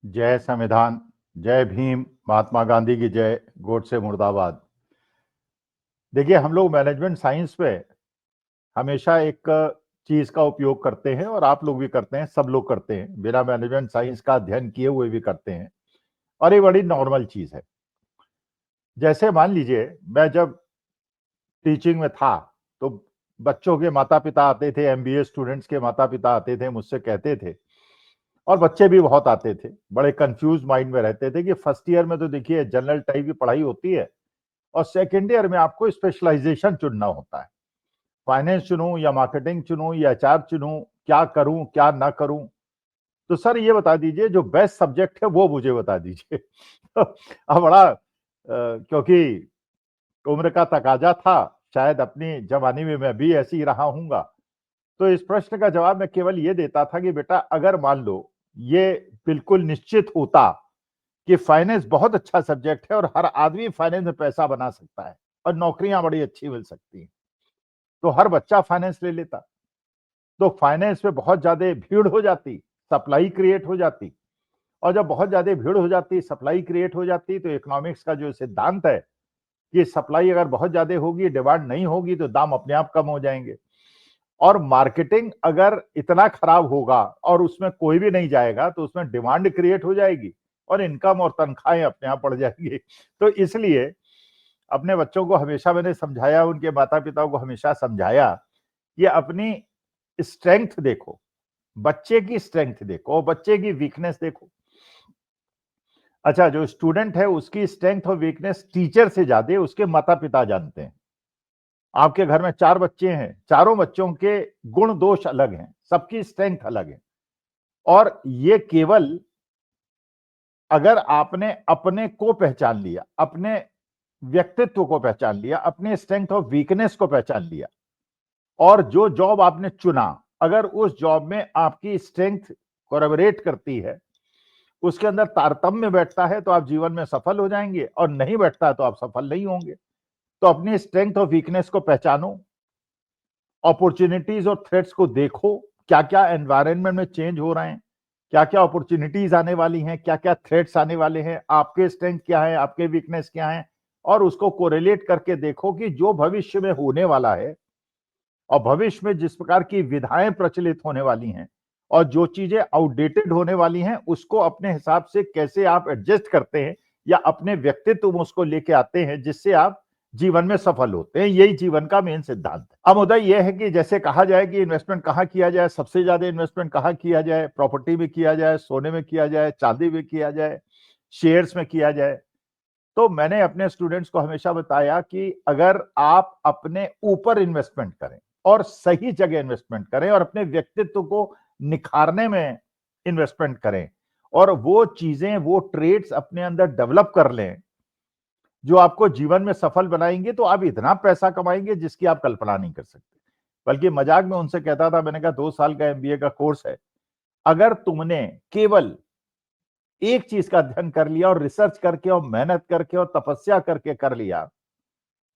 जय संविधान, जय भीम, महात्मा गांधी की जय, गोडसे मुर्दाबाद। देखिए, हम लोग मैनेजमेंट साइंस में हमेशा एक चीज का उपयोग करते हैं और आप लोग भी करते हैं, सब लोग करते हैं, बिना मैनेजमेंट साइंस का अध्ययन किए हुए भी करते हैं। और ये बड़ी नॉर्मल चीज है। जैसे मान लीजिए, मैं जब टीचिंग में था तो बच्चों के माता पिता आते थे, एमबीए स्टूडेंट्स के माता पिता आते थे, मुझसे कहते थे, और बच्चे भी बहुत आते थे, बड़े कंफ्यूज माइंड में रहते थे कि फर्स्ट ईयर में तो देखिए जनरल टाइप की पढ़ाई होती है और सेकेंड ईयर में आपको स्पेशलाइजेशन चुनना होता है। फाइनेंस चुनूं या मार्केटिंग चुनूं या एचआर चुनूं, क्या करूं क्या ना करूं। तो सर ये बता दीजिए, जो बेस्ट सब्जेक्ट है वो मुझे बता दीजिए। अब बड़ा क्योंकि उम्र का तकाजा था, शायद अपनी जवानी में मैं भी ऐसी ही रहा हूंगा। तो इस प्रश्न का जवाब मैं केवल ये देता था कि बेटा, अगर मान लो ये बिल्कुल निश्चित होता कि फाइनेंस बहुत अच्छा सब्जेक्ट है और हर आदमी फाइनेंस में पैसा बना सकता है और नौकरियां बड़ी अच्छी मिल सकती हैं, तो हर बच्चा फाइनेंस ले लेता। तो फाइनेंस में बहुत ज्यादा भीड़ हो जाती, सप्लाई क्रिएट हो जाती, और जब बहुत ज्यादा भीड़ हो जाती, सप्लाई क्रिएट हो जाती, तो इकोनॉमिक्स का जो सिद्धांत है कि सप्लाई अगर बहुत ज्यादा होगी, डिमांड नहीं होगी, तो दाम अपने आप कम हो जाएंगे। और मार्केटिंग अगर इतना खराब होगा और उसमें कोई भी नहीं जाएगा, तो उसमें डिमांड क्रिएट हो जाएगी और इनकम और तनख्वाहें अपने आप बढ़ जाएंगी। तो इसलिए अपने बच्चों को हमेशा मैंने समझाया, उनके माता पिता को हमेशा समझाया कि अपनी स्ट्रेंथ देखो, बच्चे की स्ट्रेंथ देखो, बच्चे की वीकनेस देखो। अच्छा, जो स्टूडेंट है उसकी स्ट्रेंथ और वीकनेस टीचर से ज्यादा उसके माता पिता जानते हैं। आपके घर में 4 बच्चे हैं, चारों बच्चों के गुण दोष अलग हैं, सबकी स्ट्रेंथ अलग है। और ये केवल अगर आपने अपने को पहचान लिया, अपने व्यक्तित्व को पहचान लिया, अपने स्ट्रेंथ और वीकनेस को पहचान लिया, और जो जॉब आपने चुना, अगर उस जॉब में आपकी स्ट्रेंथ कोलैबोरेट करती है, उसके अंदर तारतम्य बैठता है, तो आप जीवन में सफल हो जाएंगे, और नहीं बैठता तो आप सफल नहीं होंगे। तो अपनी स्ट्रेंथ और वीकनेस को पहचानो, अपॉर्चुनिटीज और थ्रेट्स को देखो, क्या क्या एनवायरनमेंट में चेंज हो रहे हैं, क्या क्या अपॉर्चुनिटीज आने वाली हैं, क्या क्या थ्रेट्स आने वाले हैं, आपके स्ट्रेंथ क्या है, आपके वीकनेस क्या है, और उसको कोरिलेट करके देखो कि जो भविष्य में होने वाला है और भविष्य में जिस प्रकार की विधाएं प्रचलित होने वाली हैं और जो चीजें आउटडेटेड होने वाली हैं, उसको अपने हिसाब से कैसे आप एडजस्ट करते हैं या अपने व्यक्तित्व में उसको लेके आते हैं, जिससे आप जीवन में सफल होते हैं। यही जीवन का मेन सिद्धांत है। अब मुद्दा यह है कि जैसे कहा जाए कि इन्वेस्टमेंट कहाँ किया जाए, सबसे ज्यादा इन्वेस्टमेंट कहाँ किया जाए, प्रॉपर्टी में किया जाए, सोने में किया जाए, चांदी में किया जाए, शेयर्स में किया जाए। तो मैंने अपने स्टूडेंट्स को हमेशा बताया कि अगर आप अपने ऊपर इन्वेस्टमेंट करें और सही जगह इन्वेस्टमेंट करें और अपने व्यक्तित्व को निखारने में इन्वेस्टमेंट करें और वो चीजें, वो ट्रेड्स अपने अंदर डेवलप कर लें जो आपको जीवन में सफल बनाएंगे, तो आप इतना पैसा कमाएंगे जिसकी आप कल्पना नहीं कर सकते। बल्कि मजाक में उनसे कहता था, मैंने कहा 2 साल का एमबीए का कोर्स है, अगर तुमने केवल एक चीज का अध्ययन कर लिया और रिसर्च करके और मेहनत करके और तपस्या करके कर लिया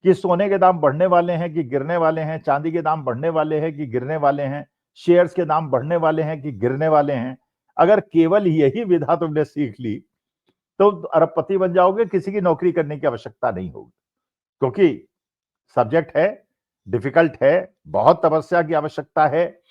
कि सोने के दाम बढ़ने वाले हैं कि गिरने वाले हैं, चांदी के दाम बढ़ने वाले हैं कि गिरने वाले हैं, शेयर्स के दाम बढ़ने वाले हैं कि गिरने वाले हैं, अगर केवल यही विधा तुमने सीख ली तो अरबपति बन जाओगे, किसी की नौकरी करने की आवश्यकता नहीं होगी। क्योंकि सब्जेक्ट है, डिफिकल्ट है, बहुत तपस्या की आवश्यकता है,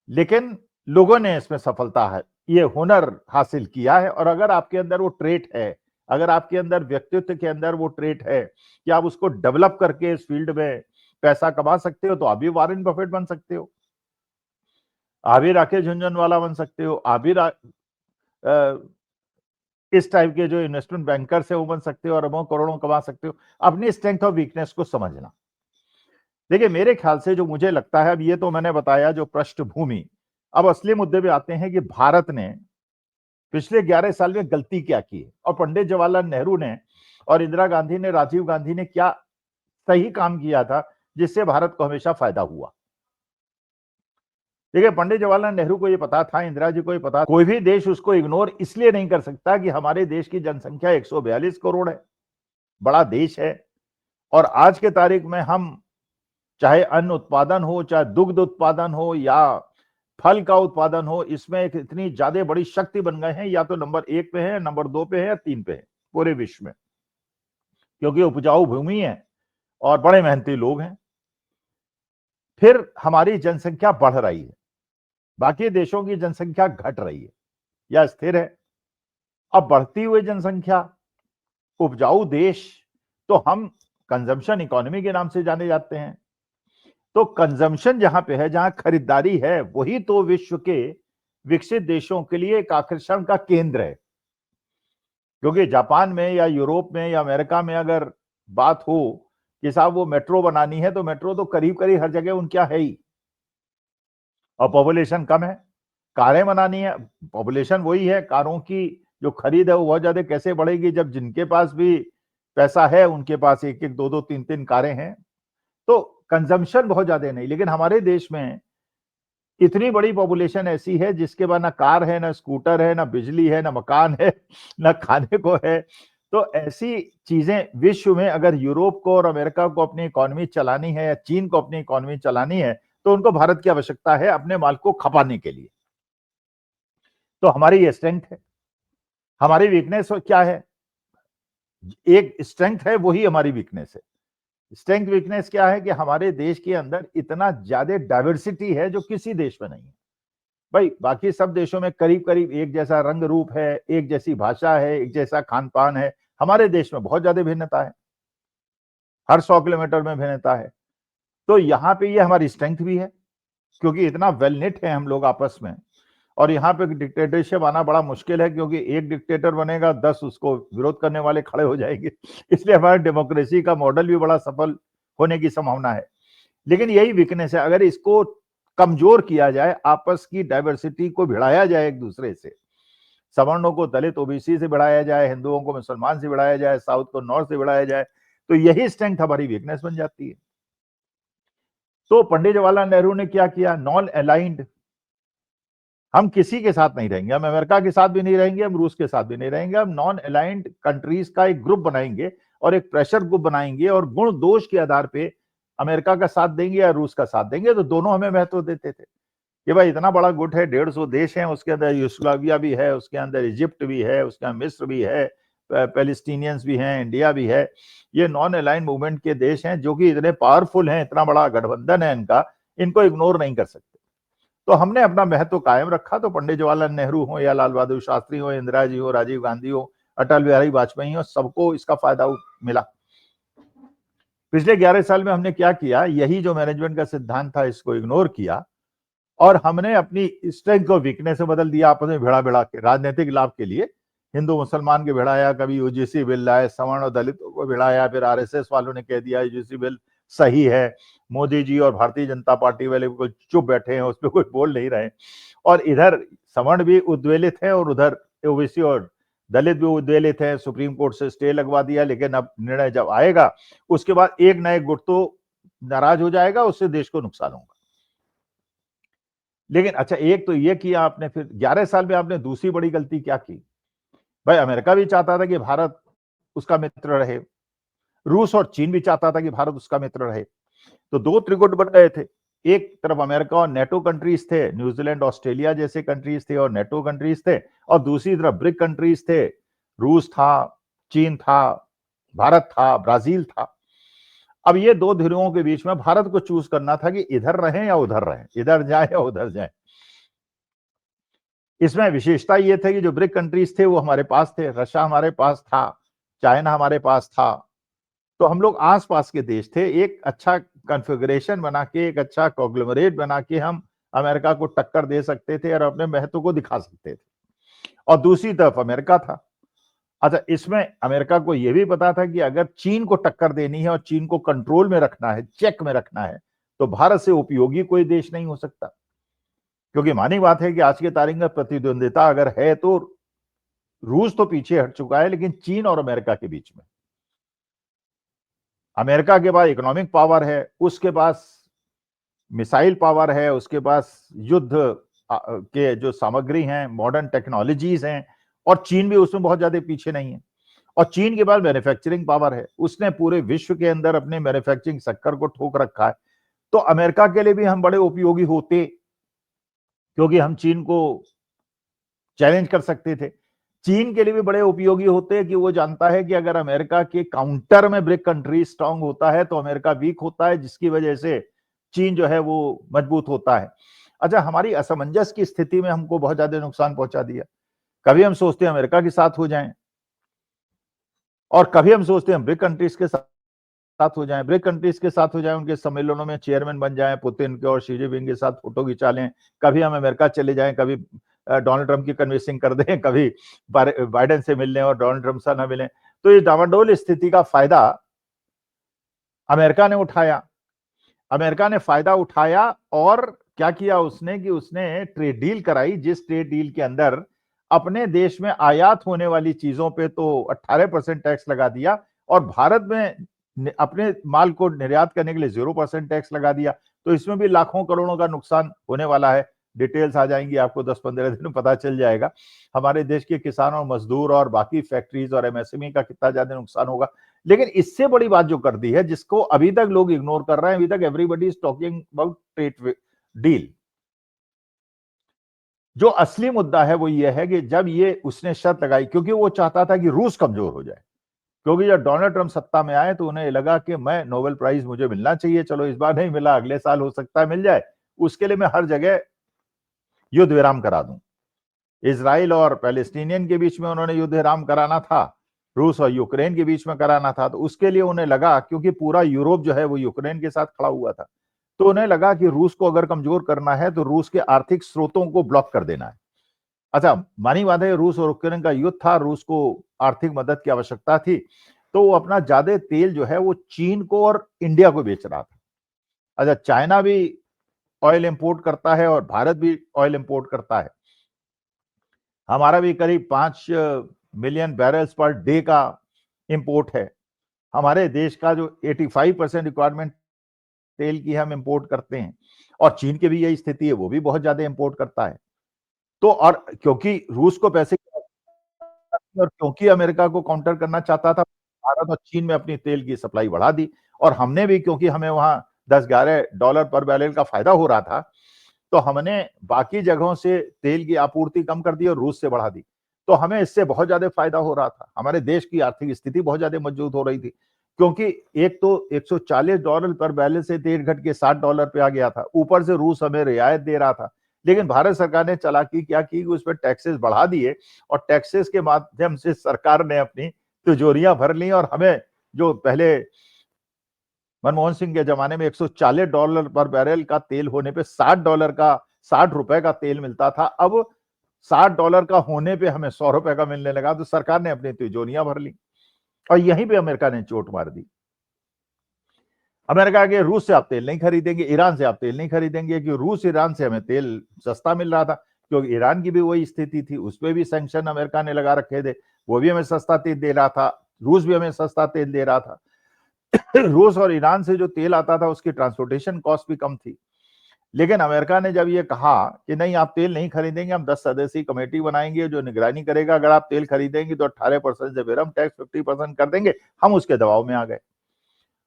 लेकिन लोगों ने इसमें सफलता है, ये हुनर हासिल किया है। और अगर आपके अंदर वो ट्रेट है, अगर आपके अंदर व्यक्तित्व के अंदर वो ट्रेट है कि आप उसको डेवलप करके इस फील्ड में पैसा कमा सकते हो, तो आप भी वॉरेन बफेट बन सकते हो, आप भी राकेश झुनझुनवाला बन सकते हो, आप भी इस टाइप के जो इन्वेस्टमेंट बैंकर्स है वो बन सकते हो और अरबों करोड़ों कमा सकते हो। अपनी स्ट्रेंथ और वीकनेस को समझना। देखिए, मेरे ख्याल से जो मुझे लगता है, अब ये तो मैंने बताया जो पृष्ठभूमि, अब असली मुद्दे पे आते हैं कि भारत ने पिछले 11 साल में गलती क्या की है और पंडित जवाहरलाल नेहरू ने और इंदिरा गांधी ने, राजीव गांधी ने क्या सही काम किया था जिससे भारत को हमेशा फायदा हुआ। देखिए, पंडित जवाहरलाल नेहरू को यह पता था, इंदिरा जी को यह पता, कोई भी देश उसको इग्नोर इसलिए नहीं कर सकता कि हमारे देश की जनसंख्या 142 करोड़ है, बड़ा देश है। और आज के तारीख में हम चाहे अन्न उत्पादन हो, चाहे दुग्ध उत्पादन हो, या फल का उत्पादन हो, इसमें एक इतनी ज्यादा बड़ी शक्ति बन गए हैं, या तो नंबर 1 पे है, नंबर 2 पे है, या 3 पे है पूरे विश्व में, क्योंकि उपजाऊ भूमि है और बड़े मेहनती लोग हैं। फिर हमारी जनसंख्या बढ़ रही है, बाकी देशों की जनसंख्या घट रही है या स्थिर है। अब बढ़ती हुई जनसंख्या, उपजाऊ देश, तो हम कंजम्पशन इकोनॉमी के नाम से जाने जाते हैं। तो कंजम्पशन जहां पे है, जहां खरीदारी है, वही तो विश्व के विकसित देशों के लिए एक आकर्षण का केंद्र है। क्योंकि जापान में या यूरोप में या अमेरिका में अगर बात हो कि साहब वो मेट्रो बनानी है, तो मेट्रो तो करीब करीब हर जगह उनके है ही, और पॉपुलेशन कम है। कारें बनानी है, पॉपुलेशन वही है, कारों की जो खरीद है वो बहुत ज्यादा कैसे बढ़ेगी, जब जिनके पास भी पैसा है उनके पास एक एक दो दो तीन तीन कारें हैं। तो कंजम्पशन बहुत ज्यादा नहीं, लेकिन हमारे देश में इतनी बड़ी पॉपुलेशन ऐसी है जिसके पास ना कार है, ना स्कूटर है, ना बिजली है, ना मकान है, ना खाने को है। तो ऐसी चीजें विश्व में अगर यूरोप को और अमेरिका को अपनी इकोनॉमी चलानी है, या चीन को अपनी इकोनॉमी चलानी है, तो उनको भारत की आवश्यकता है अपने माल को खपाने के लिए। तो हमारी ये स्ट्रेंथ है। हमारी वीकनेस क्या है? एक स्ट्रेंथ है, वही हमारी वीकनेस है। स्ट्रेंथ वीकनेस क्या है कि हमारे देश के अंदर इतना ज्यादा डाइवर्सिटी है जो किसी देश में नहीं है। भाई बाकी सब देशों में करीब करीब एक जैसा रंग रूप है, एक जैसी भाषा है, एक जैसा खान पान है। हमारे देश में बहुत ज्यादा भिन्नता है, हर 100 किलोमीटर में भिन्नता है। तो यहाँ पे ये हमारी स्ट्रेंथ भी है, क्योंकि इतना वेल निट है हम लोग आपस में। और यहाँ पे डिक्टेटरशिप आना बड़ा मुश्किल है, क्योंकि एक डिक्टेटर बनेगा, 10 उसको विरोध करने वाले खड़े हो जाएंगे। इसलिए हमारे डेमोक्रेसी का मॉडल भी बड़ा सफल होने की संभावना है। लेकिन यही वीकनेस है, अगर इसको कमजोर किया जाए, आपस की डाइवर्सिटी को भिड़ाया जाए एक दूसरे से, सवर्णों को दलित ओबीसी से भिड़ाया जाए, हिंदुओं को मुसलमान से भिड़ाया जाए, साउथ को नॉर्थ से भिड़ाया जाए, तो यही स्ट्रेंथ हमारी वीकनेस बन जाती है। तो पंडित जवाहरलाल नेहरू ने क्या किया? नॉन अलाइंड, हम किसी के साथ नहीं रहेंगे, हम अमेरिका के साथ भी नहीं रहेंगे, हम रूस के साथ भी नहीं रहेंगे, हम नॉन अलाइंड कंट्रीज का एक ग्रुप बनाएंगे और एक प्रेशर ग्रुप बनाएंगे, और गुण दोष के आधार पे अमेरिका का साथ देंगे या रूस का साथ देंगे। तो दोनों हमें महत्व देते थे कि भाई इतना बड़ा गुट है, 150 देश हैं, उसके अंदर यूगोस्लाविया भी है, उसके अंदर इजिप्ट भी है, उसके अंदर मिस्र भी है, पैलेस्टीनियंस भी हैं, इंडिया भी है। ये नॉन अलाइंड मूवमेंट के देश हैं जो कि इतने पावरफुल हैं, इतना बड़ा गठबंधन है इनका, इनको इग्नोर नहीं कर सकते। तो हमने अपना महत्व कायम रखा। तो पंडित जवाहरलाल नेहरू हो, या लाल बहादुर शास्त्री हो, इंदिरा जी हो, राजीव गांधी हो, अटल बिहारी वाजपेयी हो, सबको इसका फायदा मिला। पिछले 11 साल में हमने क्या किया? यही जो मैनेजमेंट का सिद्धांत था, इसको इग्नोर किया, और हमने अपनी स्ट्रेंथ को वीकनेस में बदल दिया, आपस में भिड़ा भिड़ा के राजनीतिक लाभ के लिए। हिंदू मुसलमान के भिड़ाया, कभी यूजीसी बिल लाए, सवर्ण और दलितों को भिड़ाया, फिर आरएसएस वालों ने कह दिया यूजीसी बिल सही है, मोदी जी और भारतीय जनता पार्टी वाले बिल्कुल चुप बैठे हैं, उस पर कोई बोल नहीं रहे। और इधर सवर्ण भी उद्वेलित है और उधर ओबीसी और दलित भी उद्वेलित है। सुप्रीम कोर्ट से स्टे लगवा दिया, लेकिन अब निर्णय जब आएगा उसके बाद एक नए गुट तो नाराज हो जाएगा, उससे देश को नुकसान होगा। लेकिन अच्छा, एक तो ये किया आपने, फिर 11 साल में आपने दूसरी बड़ी गलती क्या की? भाई अमेरिका भी चाहता था कि भारत उसका मित्र रहे, रूस और चीन भी चाहता था कि भारत उसका मित्र रहे। तो दो त्रिगुट बन गए थे। एक तरफ अमेरिका और नेटो कंट्रीज थे, न्यूजीलैंड ऑस्ट्रेलिया जैसे कंट्रीज थे और नेटो कंट्रीज थे, और दूसरी तरफ ब्रिक कंट्रीज थे, रूस था, चीन था, भारत था, ब्राजील था। अब ये दो ध्रुवों के बीच में भारत को चूज करना था कि इधर रहें या उधर रहें, इधर जाए या उधर जाए। इसमें विशेषता ये थे कि जो ब्रिक कंट्रीज थे वो हमारे पास थे, रशिया हमारे पास था, चाइना हमारे पास था। तो हम लोग आसपास के देश थे, एक अच्छा कॉन्फ़िगरेशन बना के, एक अच्छा कॉन्ग्लोमरेट बना के हम अमेरिका को टक्कर दे सकते थे और अपने महत्व को दिखा सकते थे। और दूसरी तरफ अमेरिका था। अच्छा, इसमें अमेरिका को यह भी पता था कि अगर चीन को टक्कर देनी है और चीन को कंट्रोल में रखना है, चेक में रखना है, तो भारत से उपयोगी कोई देश नहीं हो सकता। क्योंकि मानी बात है कि आज की तारीख में प्रतिद्वंदिता अगर है तो रूस तो पीछे हट चुका है, लेकिन चीन और अमेरिका के बीच में, अमेरिका के पास इकोनॉमिक पावर है, उसके पास मिसाइल पावर है, उसके पास युद्ध के जो सामग्री हैं, मॉडर्न टेक्नोलॉजीज हैं, और चीन भी उसमें बहुत ज्यादा पीछे नहीं है। और चीन के पास मैन्युफैक्चरिंग पावर है, उसने पूरे विश्व के अंदर अपने मैन्युफैक्चरिंग सेक्टर को ठोक रखा है। तो अमेरिका के लिए भी हम बड़े उपयोगी होते। क्योंकि हम चीन को चैलेंज कर सकते थे। चीन के लिए भी बड़े उपयोगी होते हैं कि वो जानता है कि अगर अमेरिका के काउंटर में ब्रिक कंट्री स्ट्रांग होता है तो अमेरिका वीक होता है, जिसकी वजह से चीन जो है वो मजबूत होता है। अच्छा, हमारी असमंजस की स्थिति में हमको बहुत ज्यादा नुकसान पहुंचा दिया। कभी हम सोचते हैं अमेरिका के साथ हो जाएं और कभी हम सोचते हैं ब्रिक कंट्रीज के साथ हो जाएं, ब्रिक कंट्रीज के साथ हो जाएं, उनके सम्मेलनों में चेयरमैन बन जाएं, पुतिन के और शी जिनपिंग के साथ फोटो खिंचा लें। कभी हम अमेरिका चले जाएं, कभी डोनाल्ड ट्रंप की कन्विंसिंग कर दें, कभी बाइडेन से मिल लें और डोनाल्ड ट्रंप से ना मिलें। तो ये डामाडोल स्थिति का फायदा अमेरिका ने उठाया। अमेरिका ने फायदा उठाया और क्या किया उसने कि उसने ट्रेड डील कराई, जिस ट्रेड डील के अंदर अपने देश में आयात होने वाली चीजों पे तो 18% टैक्स लगा दिया और भारत में अपने माल को निर्यात करने के लिए 0% टैक्स लगा दिया। तो इसमें भी लाखों करोड़ों का नुकसान होने वाला है। डिटेल्स आ जाएंगी, आपको 10-15 दिन में पता चल जाएगा हमारे देश के किसान और मजदूर और बाकी फैक्ट्रीज और एमएसएमई का कितना ज्यादा नुकसान होगा। लेकिन इससे बड़ी बात जो कर दी है, जिसको अभी तक लोग इग्नोर कर रहे हैं, अभी तक everybody is talking about trade deal. जो असली मुद्दा है वो ये है कि जब ये उसने शर्त लगाई, क्योंकि वो चाहता था कि रूस कमजोर हो जाए, क्योंकि जब डोनाल्ड ट्रंप सत्ता में आए तो उन्हें लगा कि मैं नोबेल प्राइज मुझे मिलना चाहिए, चलो इस बार नहीं मिला, अगले साल हो सकता है मिल जाए, उसके लिए मैं हर जगह युद्ध विराम करा दूं। इजराइल और पैलेस्टीनियन के बीच में उन्होंने युद्ध विराम कराना था, रूस और यूक्रेन के बीच में कराना था, तो उसके लिए उन्हें लगा, क्योंकि पूरा यूरोप जो है वो यूक्रेन के साथ खड़ा हुआ था, तो उन्हें लगा कि रूस को अगर कमजोर करना है तो रूस के आर्थिक स्रोतों को ब्लॉक कर देना है। अच्छा, मानी बात है, रूस और यूक्रेन का युद्ध था, रूस को आर्थिक मदद की आवश्यकता थी, तो वो अपना ज्यादा तेल जो है वो चीन को और इंडिया को बेच रहा था। अच्छा, चाइना भी ऑयल इंपोर्ट करता है और भारत भी ऑयल इंपोर्ट करता है। हमारा भी करीब 5 मिलियन बैरल्स पर डे का इंपोर्ट है। हमारे देश का जो 85% रिक्वायरमेंट तेल की हम इंपोर्ट करते हैं, और चीन की भी यही स्थिति है, वो भी बहुत ज्यादा इंपोर्ट करता है। तो और क्योंकि रूस को पैसे और क्योंकि अमेरिका को काउंटर करना चाहता था, भारत और चीन में अपनी तेल की सप्लाई बढ़ा दी, और हमने भी, क्योंकि हमें वहां $10-11 पर बैरल का फायदा हो रहा था, तो हमने बाकी जगहों से तेल की आपूर्ति कम कर दी और रूस से बढ़ा दी। तो हमें इससे बहुत ज्यादा फायदा हो रहा था, हमारे देश की आर्थिक स्थिति बहुत ज्यादा मजबूत हो रही थी, क्योंकि एक तो $140 पर बैरल से तेल घट के $60 पे आ गया था, ऊपर से रूस हमें रियायत दे रहा था। लेकिन भारत सरकार ने चालाकी क्या की, उस पर टैक्सेस बढ़ा दिए, और टैक्सेस के माध्यम से सरकार ने अपनी तिजोरियां भर ली, और हमें जो पहले मनमोहन सिंह के जमाने में $140 पर बैरल का तेल होने पे $60 का तेल मिलता था, अब $60 का होने पे हमें $100 का मिलने लगा। तो सरकार ने अपनी तिजोरियां भर ली, और यहीं पे अमेरिका ने चोट मार दी। अमेरिका के रूस से आप तेल नहीं खरीदेंगे, ईरान से आप तेल नहीं खरीदेंगे, क्योंकि रूस ईरान से हमें तेल सस्ता मिल रहा था, क्योंकि ईरान की भी वही स्थिति थी, उस पर भी सैंक्शन अमेरिका ने लगा रखे थे, वो भी हमें सस्ता तेल दे रहा था, रूस भी हमें सस्ता तेल दे रहा था। रूस और ईरान से जो तेल आता था उसकी ट्रांसपोर्टेशन कॉस्ट भी कम थी। लेकिन अमेरिका ने जब ये कहा कि नहीं, आप तेल नहीं खरीदेंगे, हम 10 सदस्यीय कमेटी बनाएंगे जो निगरानी करेगा, अगर आप तेल खरीदेंगे तो 18% से फिर हम टैक्स 50% कर देंगे, हम उसके दबाव में आ गए।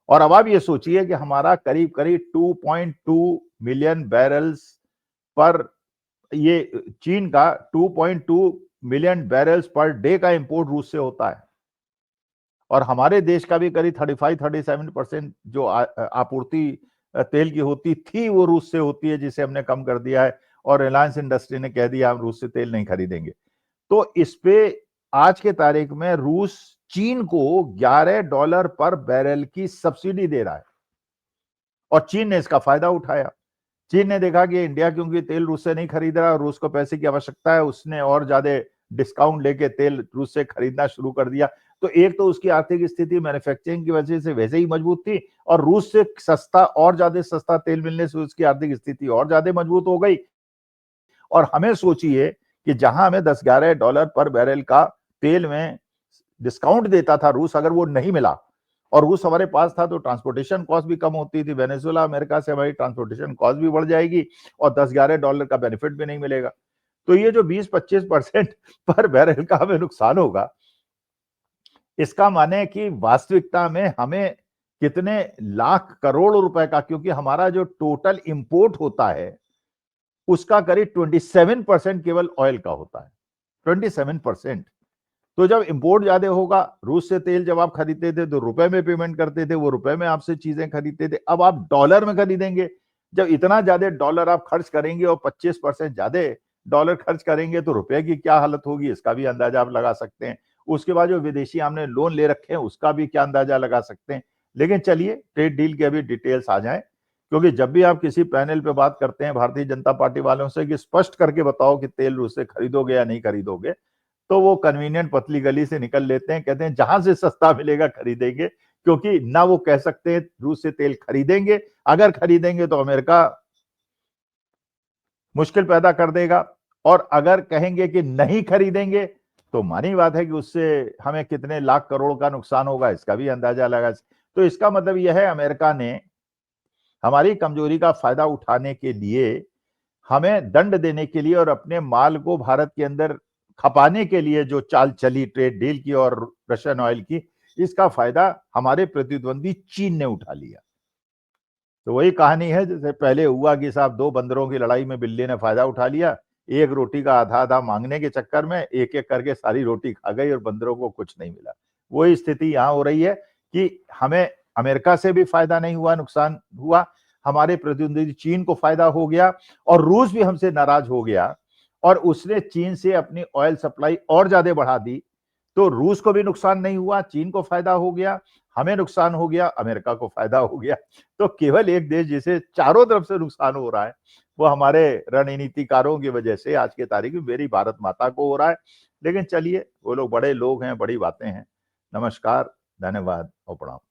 और अब आप ये सोचिए कि हमारा करीब करीब 2.2 मिलियन बैरल्स पर, ये चीन का 2.2 मिलियन बैरल्स पर डे का इंपोर्ट रूस से होता है, और हमारे देश का भी करीब 35-37% जो आपूर्ति तेल की होती थी वो रूस से होती है, जिसे हमने कम कर दिया है, और रिलायंस इंडस्ट्री ने कह दिया हम रूस से तेल नहीं खरीदेंगे। तो इस पे आज के तारीख में रूस चीन को $11 पर बैरल की सब्सिडी दे रहा है, और चीन ने इसका फायदा उठाया। चीन ने देखा कि इंडिया क्योंकि तेल रूस से नहीं खरीद रहा, रूस को पैसे की आवश्यकता है, उसने और ज्यादा डिस्काउंट लेके तेल रूस से खरीदना शुरू कर दिया। तो एक तो उसकी आर्थिक स्थिति मैन्युफैक्चरिंग की वजह से वैसे ही मजबूत थी, और रूस से सस्ता और ज्यादा सस्ता तेल मिलने से उसकी आर्थिक स्थिति और ज्यादा मजबूत हो गई। और हमें सोचिए कि जहां हमें $10-11 पर बैरल का तेल में डिस्काउंट देता था रूस, अगर वो नहीं मिला और रूस हमारे पास था, तो ट्रांसपोर्टेशन कॉस्ट भी कम होती थी, वेनेजुएला अमेरिका से हमारी ट्रांसपोर्टेशन कॉस्ट भी बढ़ जाएगी, और $10-11 का बेनिफिट भी नहीं मिलेगा। तो ये जो 20-25% पर बैरल का हमें नुकसान होगा, इसका माने कि वास्तविकता में हमें कितने लाख करोड़ रुपए का, क्योंकि हमारा जो टोटल इंपोर्ट होता है उसका करीब 27% केवल ऑयल का होता है, 27%। तो जब इंपोर्ट ज्यादा होगा, रूस से तेल जब आप खरीदते थे तो रुपए में पेमेंट करते थे, वो रुपए में आपसे चीजें खरीदते थे, अब आप डॉलर में खरीदेंगे। जब इतना ज्यादा डॉलर आप खर्च करेंगे और 25% ज्यादा डॉलर खर्च करेंगे तो रुपए की क्या हालत होगी, इसका भी अंदाजा आप लगा सकते हैं। उसके बाद जो विदेशी हमने लोन ले रखे हैं उसका भी क्या अंदाजा लगा सकते हैं। लेकिन चलिए ट्रेड डील के अभी डिटेल्स आ जाए, क्योंकि जब भी आप किसी पैनल पे बात करते हैं भारतीय जनता पार्टी वालों से कि स्पष्ट करके बताओ कि तेल रूस से खरीदोगे या नहीं खरीदोगे, तो वो कन्वीनियंट पतली गली से निकल लेते हैं, कहते हैं जहां से सस्ता मिलेगा खरीदेंगे, क्योंकि ना वो कह सकते हैं रूस से तेल खरीदेंगे, अगर खरीदेंगे तो अमेरिका मुश्किल पैदा कर देगा, और अगर कहेंगे कि नहीं खरीदेंगे तो मानी बात है कि उससे हमें कितने लाख करोड़ का नुकसान होगा, इसका भी अंदाजा लगा। तो इसका मतलब यह है अमेरिका ने हमारी कमजोरी का फायदा उठाने के लिए, हमें दंड देने के लिए और अपने माल को भारत के अंदर खपाने के लिए जो चाल चली ट्रेड डील की और रशियन ऑयल की, इसका फायदा हमारे प्रतिद्वंदी चीन ने उठा लिया। तो वही कहानी है जैसे पहले हुआ कि साहब दो बंदरों की लड़ाई में बिल्ली ने फायदा उठा लिया, एक रोटी का आधा आधा मांगने के चक्कर में एक एक करके सारी रोटी खा गई और बंदरों को कुछ नहीं मिला। वही स्थिति यहां हो रही है कि हमें अमेरिका से भी फायदा नहीं हुआ, नुकसान हुआ, हमारे प्रतिद्वंदी चीन को फायदा हो गया, और रूस भी हमसे नाराज हो गया और उसने चीन से अपनी ऑयल सप्लाई और ज्यादा बढ़ा दी। तो रूस को भी नुकसान नहीं हुआ, चीन को फायदा हो गया, हमें नुकसान हो गया, अमेरिका को फायदा हो गया। तो केवल एक देश जिसे चारों तरफ से नुकसान हो रहा है वो हमारे रणनीतिकारों की वजह से आज के तारीख में मेरी भारत माता को हो रहा है। लेकिन चलिए, वो लोग बड़े लोग हैं, बड़ी बातें हैं। नमस्कार, धन्यवाद और प्रणाम।